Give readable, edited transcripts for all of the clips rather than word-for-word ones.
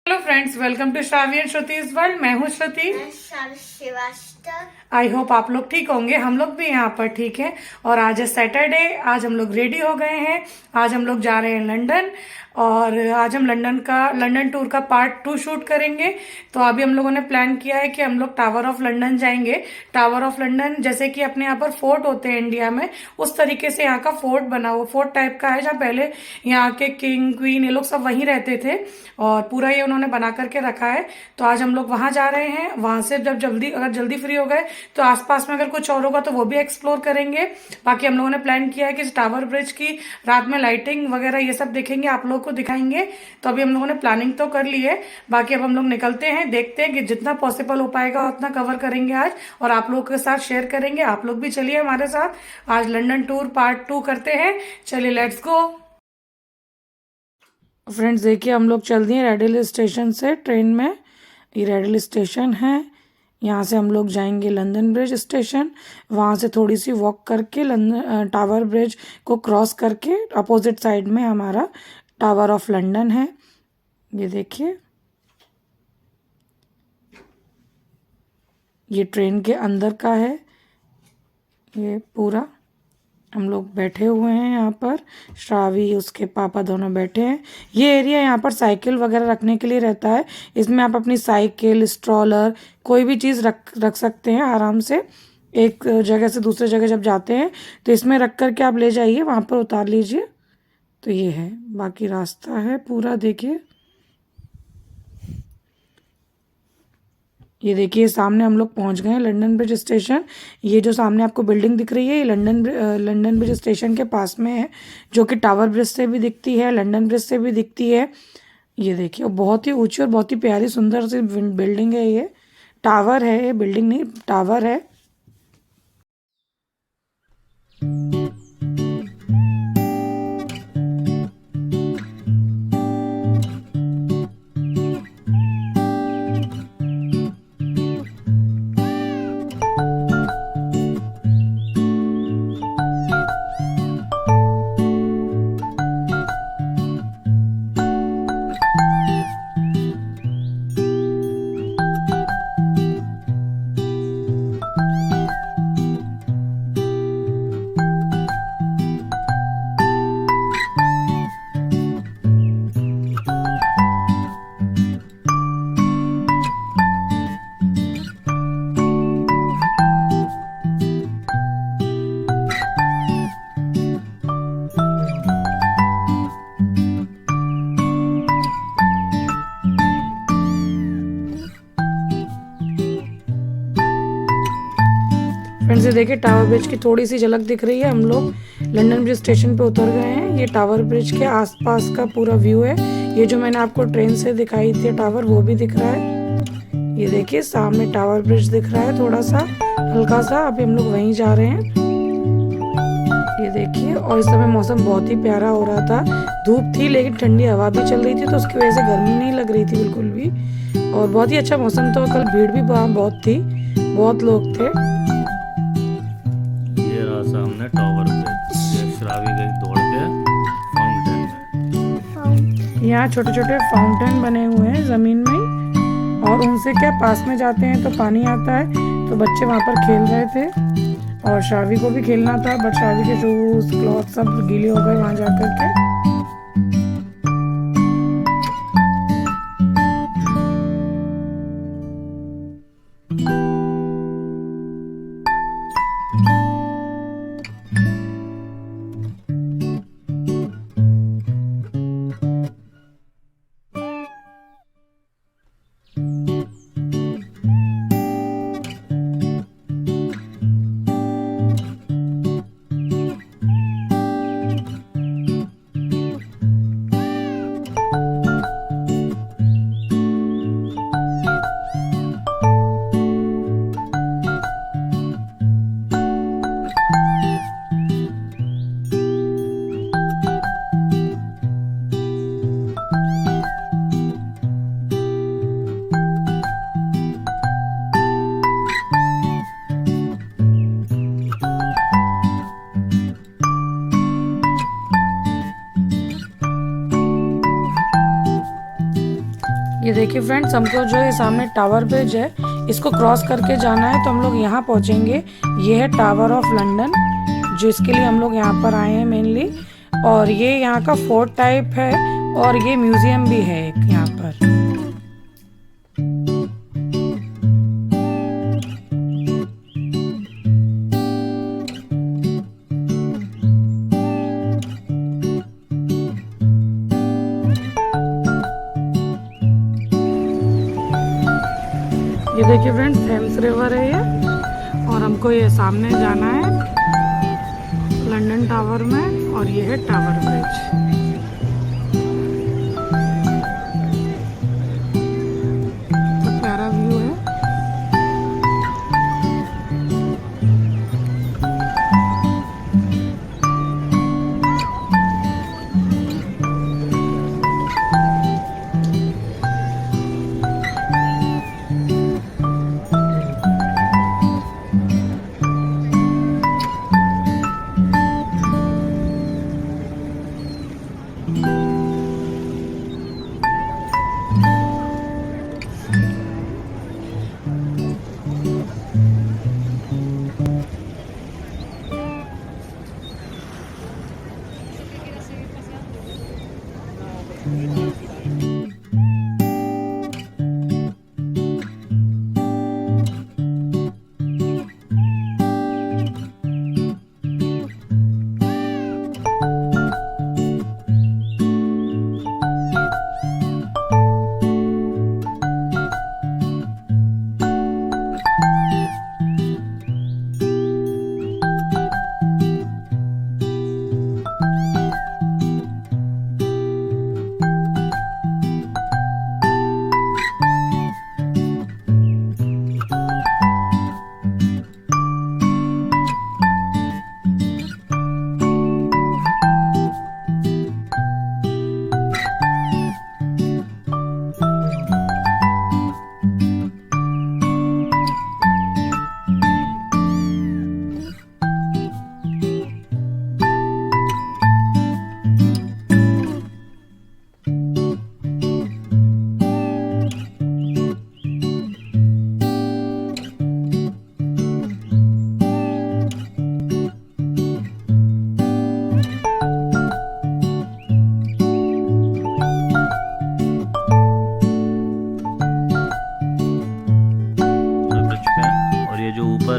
Hello friends, welcome to Shravi and Shruti's world. मैं हूँ श्रुति। मैं श्रीवास्तव। आई होप आप लोग ठीक होंगे। हम लोग भी यहाँ पर ठीक हैं। और आज है सैटरडे। आज हम लोग रेडी हो गए हैं। आज हम लोग जा रहे हैं लंदन। और आज हम लंदन टूर का पार्ट 2 शूट करेंगे। तो अभी हम लोगों ने प्लान किया है कि हम लोग टावर ऑफ लंदन जाएंगे। टावर ऑफ लंदन जैसे कि अपने यहाँ पर फोर्ट होते हैं इंडिया में, उस तरीके से यहाँ का फोर्ट बना हुआ फोर्ट टाइप का है, जहाँ पहले यहाँ के किंग क्वीन ये लोग सब वहीं रहते थे। और पूरा ये उन्होंने बना करके रखा है। तो आज हम लोग वहां जा रहे हैं। वहां से जब अगर जल्दी फ्री हो गए तो आसपास में अगर कुछ और होगा तो वो भी एक्सप्लोर करेंगे। बाकी हम लोगों ने प्लान किया है कि टावर ब्रिज की रात में लाइटिंग वगैरह ये सब देखेंगे, आप लोगों को दिखाएंगे। तो अभी हम लोगों ने प्लानिंग तो कर ली है। बाकी अब हम लोग निकलते हैं, देखते हैं कि जितना पॉसिबल हो पाएगा उतना कवर करेंगे आज, और आप लोगों के साथ शेयर करेंगे। आप लोग भी चलिए हमारे साथ। आज लंदन टूर पार्ट 2 करते हैं। चलिए लेट्स गो। फ्रेंड्स देखिए, हम लोग चल दिए रेडिल स्टेशन से ट्रेन में। ये रेडिल स्टेशन है। यहाँ से हम लोग जाएंगे लंदन ब्रिज स्टेशन। वहाँ से थोड़ी सी वॉक करके लंदन टावर ब्रिज को क्रॉस करके अपोजिट साइड में हमारा टावर ऑफ लंदन है। ये देखिए, ये ट्रेन के अंदर का है। ये पूरा हम लोग बैठे हुए हैं यहाँ पर। श्रावी उसके पापा दोनों बैठे हैं। ये एरिया यहाँ पर साइकिल वगैरह रखने के लिए रहता है। इसमें आप अपनी साइकिल, स्ट्रॉलर, कोई भी चीज़ रख सकते हैं आराम से। एक जगह से दूसरे जगह जब जाते हैं तो इसमें रख करके आप ले जाइए, वहाँ पर उतार लीजिए। तो ये है, बाकी रास्ता है पूरा देखिए। ये देखिए, सामने हम लोग पहुंच गए हैं लंदन ब्रिज स्टेशन। ये जो सामने आपको बिल्डिंग दिख रही है, ये लंदन ब्रिज स्टेशन के पास में है, जो कि टावर ब्रिज से भी दिखती है, लंदन ब्रिज से भी दिखती है। ये देखिए, बहुत ही ऊंची और बहुत ही प्यारी सुंदर सी बिल्डिंग है। ये टावर है, ये बिल्डिंग नहीं टावर है। फ्रेंड्स ये देखिए, टावर ब्रिज की थोड़ी सी झलक दिख रही है। हम लोग लंदन ब्रिज स्टेशन पे उतर गए हैं। ये टावर ब्रिज के आसपास का पूरा व्यू है। ये जो मैंने आपको ट्रेन से दिखाई थी टावर, वो भी दिख रहा है। ये देखिए, सामने टावर ब्रिज दिख रहा है थोड़ा सा हल्का सा। अभी हम लोग वहीं जा रहे हैं। ये देखिए, और इस समय मौसम बहुत ही प्यारा हो रहा था। धूप थी लेकिन ठंडी हवा भी चल रही थी, तो उसकी वजह से गर्मी नहीं लग रही थी बिल्कुल भी। और बहुत ही अच्छा मौसम था। कल भीड़ भी वहाँ बहुत थी, बहुत लोग थे। सामने टावर पे श्रावी गई दौड़ के फाउंटेन में। यहाँ छोटे छोटे फाउंटेन बने हुए हैं जमीन में, और उनसे क्या पास में जाते हैं तो पानी आता है। तो बच्चे वहाँ पर खेल रहे थे, और श्रावी को भी खेलना था, बट श्रावी के शूज क्लॉथ सब गीले हो गए वहाँ जाकर के। ये देखिए फ्रेंड्स, हमको जो है सामने टावर ब्रिज है, इसको क्रॉस करके जाना है, तो हम लोग यहाँ पहुँचेंगे। ये है टावर ऑफ लंदन, जो इसके लिए हम लोग यहाँ पर आए हैं मेनली। और ये यहाँ का फोर्ट टाइप है, और ये म्यूजियम भी है एक यहाँ पर। ये देखिए फ्रेंड्स, थेम्स रिवर है ये, और हमको ये सामने जाना है लंदन टावर में, और ये है टावर ब्रिज। तो प्यारा व्यू है।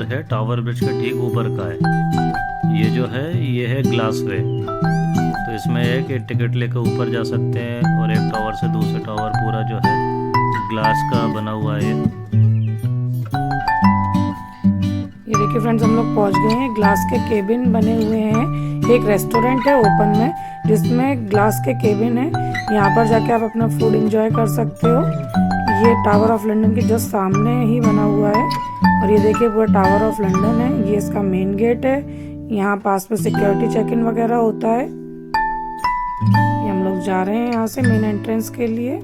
है टावर ब्रिज के ठीक ऊपर का है। ये जो है ये है ग्लास वे, तो इसमें है कि टिकट लेकर ऊपर जा सकते हैं और एक टावर से दूसरे टावर पूरा जो है ग्लास का बना हुआ है। ये देखिए फ्रेंड्स, हम लोग पहुंच गए हैं। ग्लास के केबिन बने हुए हैं। एक रेस्टोरेंट है ओपन में जिसमें ग्लास के केबिन है। यहाँ पर जाके आप अपना फूड एंजॉय कर सकते हो। ये टावर ऑफ लंदन के जस्ट सामने ही बना हुआ है और ये देखिए पूरा टावर ऑफ लंदन है। ये इसका मेन गेट है। यहाँ पास में सिक्योरिटी चेक इन वगैरह होता है। ये हम लोग जा रहे हैं यहाँ से मेन एंट्रेंस के लिए।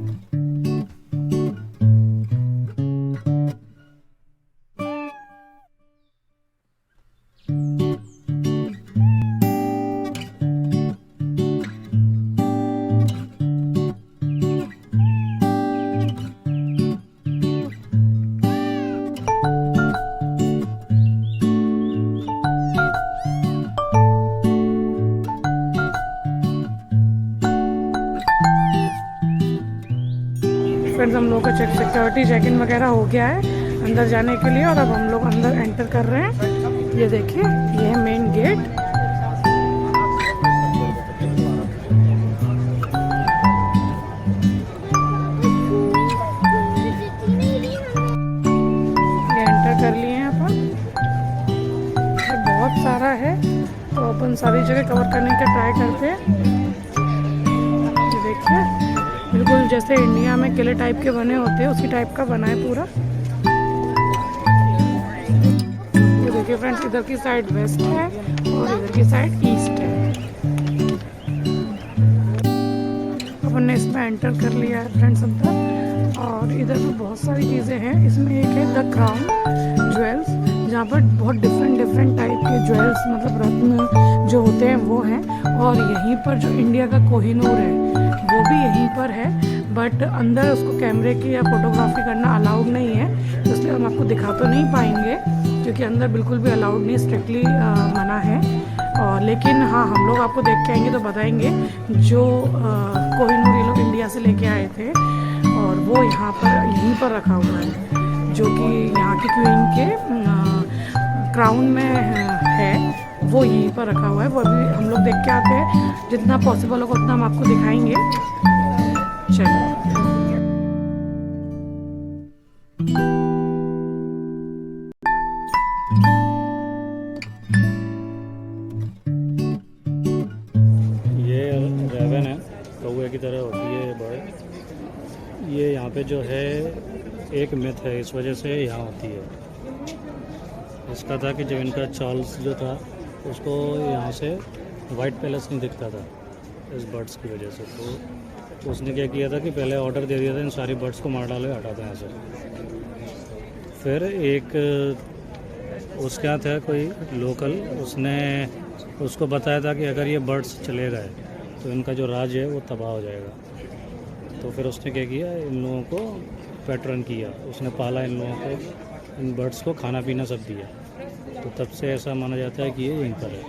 फ्रेंड्स, हम लोग का सिक्योरिटी चेक इन वगैरह हो गया है अंदर जाने के लिए और अब हम लोग अंदर एंटर कर रहे हैं। ये देखिए, ये है मेन गेट। ये एंटर कर लिए हैं अपन। ये बहुत सारा है तो अपन सारी जगह कवर करने का ट्राई करते हैं। ये देखिए, बिल्कुल जैसे इंडिया में किले टाइप के बने होते हैं उसी टाइप का बना है पूरा। ये देखिए फ्रेंड्स, इधर की साइड वेस्ट है और इधर की साइड ईस्ट है। अपन ने इसमें एंटर कर लिया है फ्रेंड्स अंदर। और इधर भी बहुत सारी चीज़ें हैं। इसमें एक है द क्राउन ज्वेल्स, जहाँ पर बहुत डिफरेंट टाइप के ज्वेल्स मतलब रत्न जो होते हैं वो हैं। और यहीं पर जो इंडिया का कोहिनूर है वो भी यहीं पर है। बट अंदर उसको कैमरे की या फोटोग्राफी करना अलाउड नहीं है, तो इसलिए हम आपको दिखा तो नहीं पाएंगे क्योंकि अंदर बिल्कुल भी अलाउड नहीं, स्ट्रिक्टली मना है। और लेकिन हाँ, हम लोग आपको देख के आएंगे तो बताएंगे। जो कोहिनूर ये लोग इंडिया से लेके आए थे और वो यहाँ पर यहीं पर रखा हुआ है, जो कि यहाँ की क्वीन के क्राउन में है, वो यहीं पर रखा हुआ है। वो अभी हम लोग देख के आते हैं, जितना पॉसिबल होगा उतना हम आपको दिखाएंगे। चलिए। ये रेवन है, कौवे की तरह होती है ये बर्ड। ये यहाँ पे जो है एक मिथ है, इस वजह से यहाँ होती है। इसका था कि जब इनका चार्ल्स जो था उसको यहाँ से वाइट पैलेस नहीं दिखता था इस बर्ड्स की वजह से, तो उसने क्या किया था कि पहले ऑर्डर दे दिया था इन सारी बर्ड्स को मार डालो, हटा दो यहाँ से। फिर एक उसके यहाँ था कोई लोकल, उसने उसको बताया था कि अगर ये बर्ड्स चले गए तो इनका जो राज है वो तबाह हो जाएगा। तो फिर उसने क्या किया, इन लोगों को पैटर्न किया, उसने पाला इन लोगों को, इन बर्ड्स को खाना पीना सब दिया। तो तब से ऐसा माना जाता है कि ये यहीं पर है।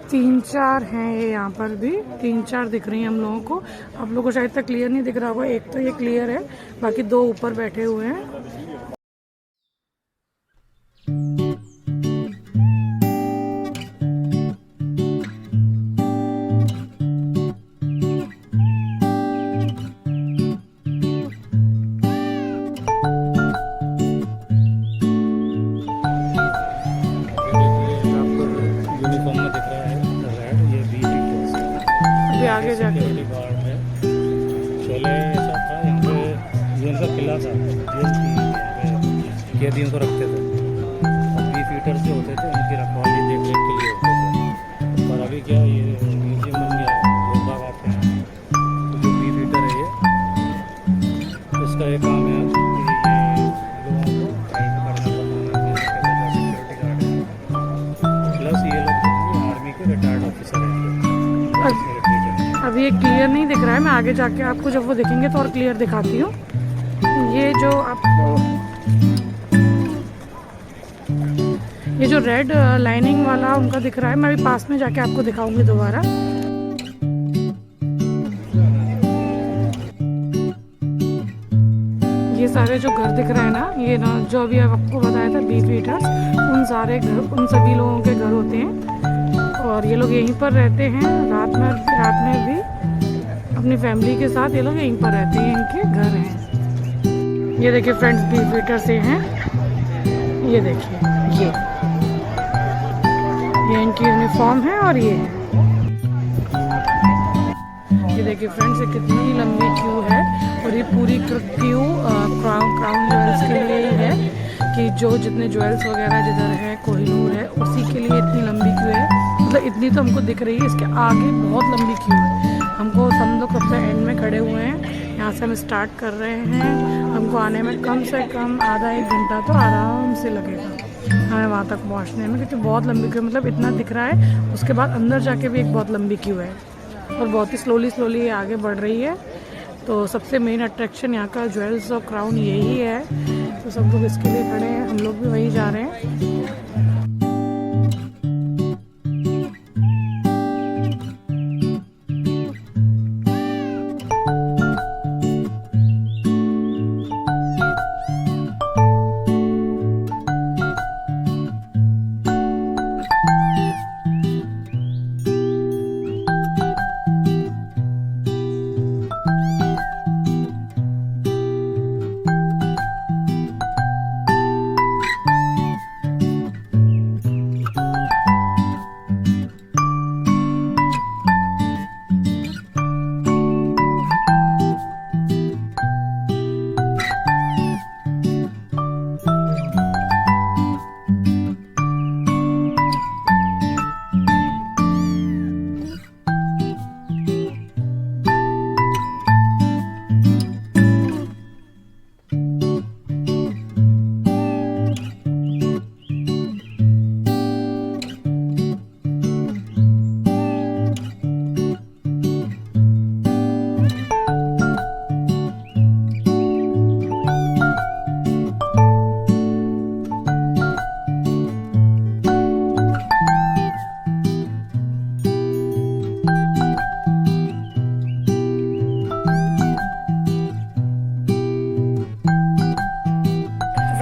3-4 हैं ये, यहाँ पर भी 3-4 दिख रही हैं हम लोगों को। आप लोगों को शायद तक क्लियर नहीं दिख रहा होगा, एक तो ये क्लियर है, बाकी 2 ऊपर बैठे हुए हैं। आगे जाके गार्ड है। पहले ऐसा था, यहाँ पे ये इनका किला था, कैदियों को रखते थे। बीफ ईटर्स जो होते थे उनकी रखवाली देख रेख के लिए होते थे। पर अभी क्या ये म्यूजियम बन गया, लोग बाग आते हैं। तो जो बीफ ईटर है ये, इसका एक काम है लोगों को गाइड करना, बताना सिक्योरिटी गार्ड है। प्लस ये लोग आर्मी के रिटायर्ड ऑफिसर हैं। अभी ये क्लियर नहीं दिख रहा है, मैं आगे जाके आपको जब वो दिखेंगे तो और क्लियर दिखाती हूँ। ये जो आपको ये जो रेड लाइनिंग वाला उनका दिख रहा है, मैं अभी पास में जाके आपको दिखाऊंगी दोबारा। ये सारे जो घर दिख रहे हैं ना, ये ना जो अभी आपको बताया था बीफ ईटर्स, उन सारे घर, उन सभी लोगों के घर होते हैं। और ये लोग यहीं पर रहते हैं, रात में भी अपनी फैमिली के साथ ये लोग यहीं पर रहते हैं, इनके घर हैं। ये देखिए फ्रेंड्स, बीफ ईटर से हैं, ये देखिए, ये इनकी यूनिफॉर्म है और ये है। ये देखिए फ्रेंड्स, ये कितनी लंबी क्यू है, और ये पूरी क्यू क्राउन ज्वेल्स के लिए ही है, कि जो जितने ज्वेल्स वगैरह जिधर है कोहिनूर है, उसी के लिए इतनी लंबी क्यू है। मतलब इतनी तो हमको दिख रही है, इसके आगे बहुत लंबी क्यू है। हमको हम लोग कब से एंड में खड़े हुए हैं, यहाँ से हम स्टार्ट कर रहे हैं। हमको आने में कम से कम आधा 1 घंटा तो आराम से लगेगा हमें वहाँ तक पहुँचने में, क्योंकि बहुत लंबी क्यू, मतलब इतना दिख रहा है। उसके बाद अंदर जाके भी एक बहुत लंबी क्यू है, और बहुत ही स्लोली ये आगे बढ़ रही है। तो सबसे मेन अट्रैक्शन यहाँ का ज्वेल्स और क्राउन यही है, तो सब लोग इसके लिए खड़े हैं, हम लोग भी वहीं जा रहे हैं।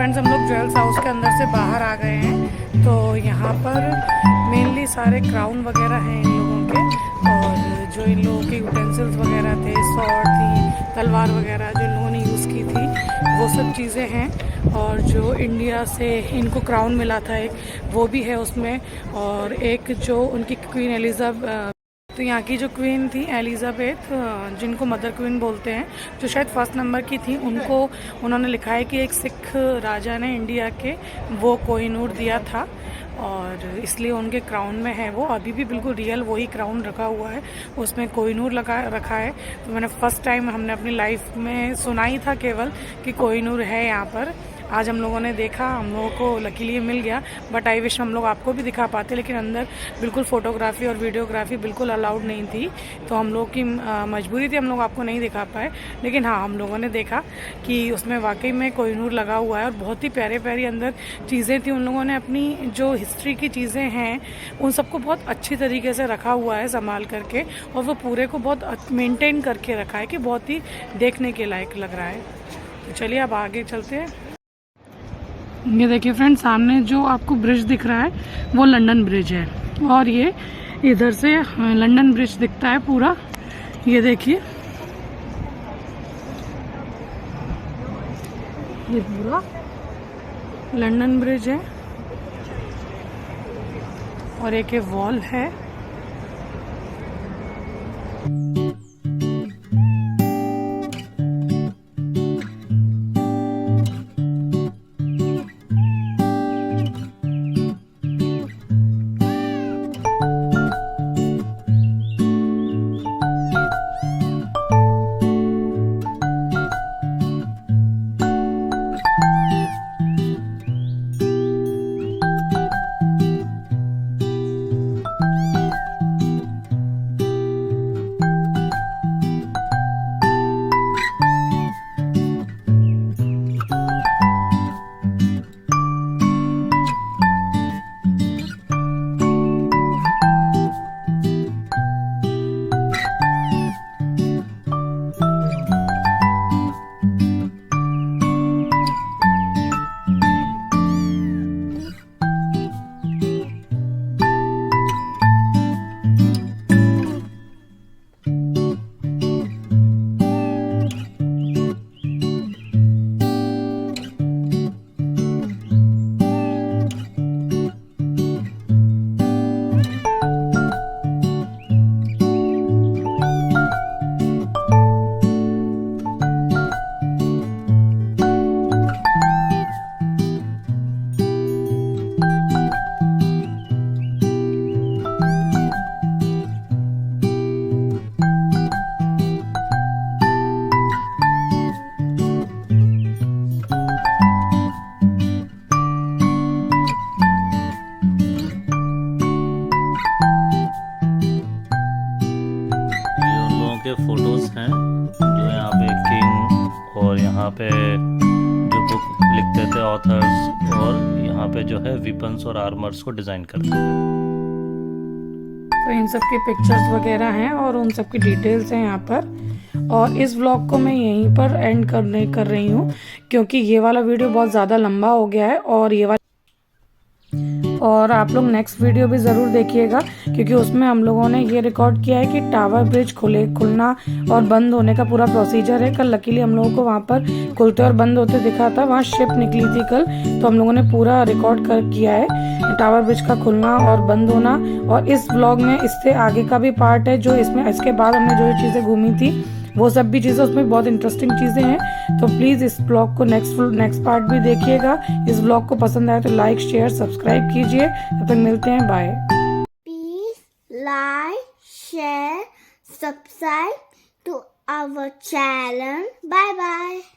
फ्रेंड्स हम लोग ज्वेल्स हाउस के अंदर से बाहर आ गए हैं। तो यहाँ पर मेनली सारे क्राउन वगैरह हैं इन लोगों के, और जो इन लोगों के यूटेंसिल्स वगैरह थे, स्वॉर्ड थी, तलवार वगैरह जो इन लोगों ने यूज़ की थी, वो सब चीज़ें हैं। और जो इंडिया से इनको क्राउन मिला था एक, वो भी है उसमें। और एक जो उनकी क्वीन एलिजाबेथ, तो यहाँ की जो क्वीन थी एलिजाबेथ, जिनको मदर क्वीन बोलते हैं, जो शायद फर्स्ट नंबर की थी, उनको उन्होंने लिखा है कि एक सिख राजा ने इंडिया के वो कोहिनूर दिया था, और इसलिए उनके क्राउन में है वो। अभी भी बिल्कुल रियल वही क्राउन रखा हुआ है, उसमें कोहिनूर रखा है। तो मैंने फर्स्ट टाइम हमने अपनी लाइफ में सुना ही था केवल कि कोहिनूर है यहाँ पर। आज हम लोगों ने देखा, हम लोगों को लकीली मिल गया, बट आई विश हम लोग आपको भी दिखा पाते, लेकिन अंदर बिल्कुल फ़ोटोग्राफी और वीडियोग्राफी बिल्कुल अलाउड नहीं थी, तो हम लोग की मजबूरी थी, हम लोग आपको नहीं दिखा पाए। लेकिन हाँ, हम लोगों ने देखा कि उसमें वाकई में कोहिनूर लगा हुआ है, और बहुत ही प्यारे प्यारी अंदर चीज़ें थी। उन लोगों ने अपनी जो हिस्ट्री की चीज़ें हैं उन सबको बहुत अच्छी तरीके से रखा हुआ है संभाल करके, और वो पूरे को बहुत मेनटेन करके रखा है कि बहुत ही देखने के लायक लग रहा है। तो चलिए अब आगे चलते हैं। ये देखिए फ्रेंड, सामने जो आपको ब्रिज दिख रहा है वो लंदन ब्रिज है, और ये इधर से लंदन ब्रिज दिखता है पूरा। ये देखिए, ये पूरा लंदन ब्रिज है, और एक ये वॉल है। के फोटोज़ हैं जो यहाँ पे किंग, और यहाँ पे जो बुक लिखते थे ऑथर्स, और यहाँ पे जो है वेपन्स और आर्मर्स को डिज़ाइन करते थे। तो इन सब के पिक्चर्स वगैरह हैं और उन सब की डिटेल्स हैं यहाँ पर। और इस व्लॉग को मैं यहीं पर एंड कर रही हूँ, क्योंकि ये वाला वीडियो बहुत ज़्यादा लंबा हो गया है, और आप लोग नेक्स्ट वीडियो भी ज़रूर देखिएगा, क्योंकि उसमें हम लोगों ने ये रिकॉर्ड किया है कि टावर ब्रिज खुलना और बंद होने का पूरा प्रोसीजर है। कल लकीली हम लोगों को वहाँ पर खुलते और बंद होते दिखा था, वहाँ शिप निकली थी कल, तो हम लोगों ने पूरा रिकॉर्ड किया है टावर ब्रिज का खुलना और बंद होना। और इस व्लॉग में इससे आगे का भी पार्ट है, जो इसमें इसके बाद हमने जो चीज़ें घूमी थी वो सब भी चीज़ें, उसमें बहुत इंटरेस्टिंग चीज़ें हैं। तो प्लीज़ इस ब्लॉग को नेक्स्ट पार्ट भी देखिएगा। इस ब्लॉग को पसंद आए तो लाइक, शेयर, सब्सक्राइब कीजिए। तब तक मिलते हैं, bye. Please like, share, subscribe to our channel. Bye bye.